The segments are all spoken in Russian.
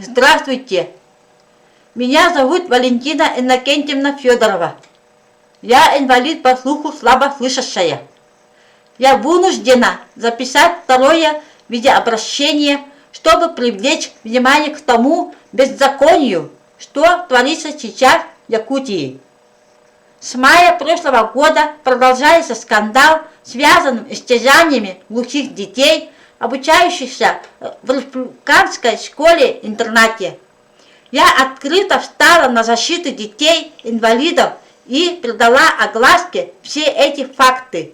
Здравствуйте! Меня зовут Валентина Иннокентьевна Федорова. Я инвалид по слуху слабослышащая. Я вынуждена записать второе видеообращение, чтобы привлечь внимание к тому беззаконию, что творится сейчас в Якутии. С мая прошлого года продолжается скандал, связанный с истязаниями глухих детей, обучающихся в республиканской школе-интернате. Я открыто встала на защиту детей-инвалидов и придала огласке все эти факты.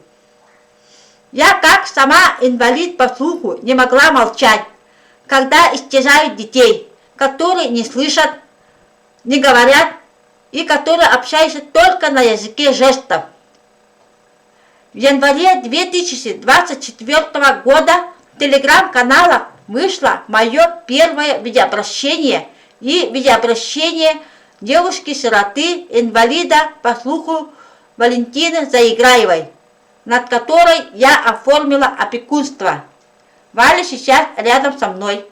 Я, как сама инвалид по слуху, не могла молчать, когда истязают детей, которые не слышат, не говорят и которые общаются только на языке жестов. В январе 2024 года в телеграм-каналах вышло мое первое видеообращение и видеообращение девушки-сироты, инвалида по слуху Валентины Заиграевой, над которой я оформила опекунство. Валя сейчас рядом со мной.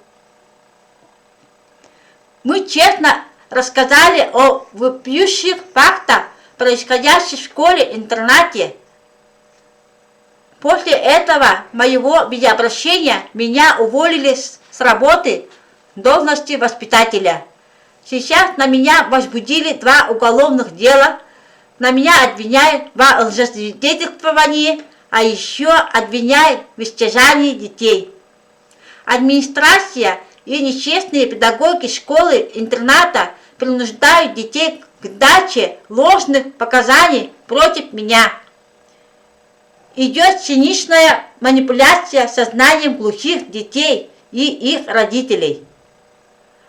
Мы честно рассказали о вопиющих фактах, происходящих в школе-интернате. После этого моего видеообращения меня уволили с работы в должности воспитателя. Сейчас на меня возбудили 2 уголовных дела, на меня обвиняют в лжесвидетельствовании, а еще обвиняют в истязании детей. Администрация и нечестные педагоги школы-интерната принуждают детей к даче ложных показаний против меня. Идет циничная манипуляция сознанием глухих детей и их родителей.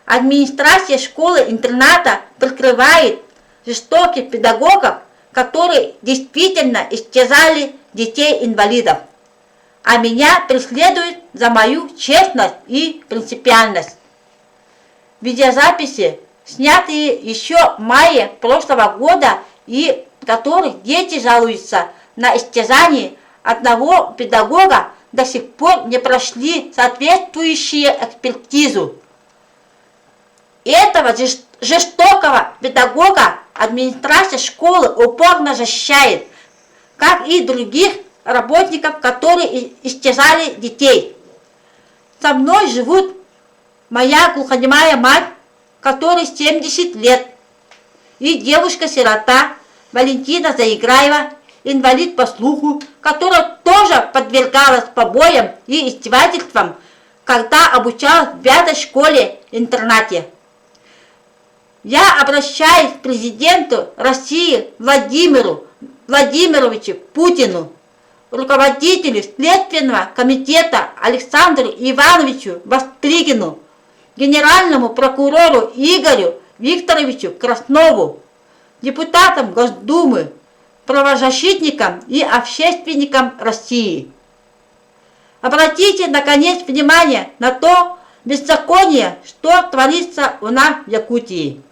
Администрация школы-интерната прикрывает жестоких педагогов, которые действительно истязали детей-инвалидов, а меня преследуют за мою честность и принципиальность. Видеозаписи, снятые еще в мае прошлого года и в которых дети жалуются на истязание одного педагога, до сих пор не прошли соответствующие экспертизу. Этого жестокого педагога администрация школы упорно защищает, как и других работников, которые истязали детей. Со мной живут моя глухонемая мать, которой 70 лет, и девушка-сирота Валентина Заиграева, инвалид по слуху, которая тоже подвергалась побоям и издевательствам, когда обучалась в 5-й школе-интернате. Я обращаюсь к президенту России Владимиру Владимировичу Путину, руководителю Следственного комитета Александру Ивановичу Бастригину, генеральному прокурору Игорю Викторовичу Краснову, депутатам Госдумы, правозащитникам и общественникам России. Обратите, наконец, внимание на то беззаконие, что творится у нас в Якутии.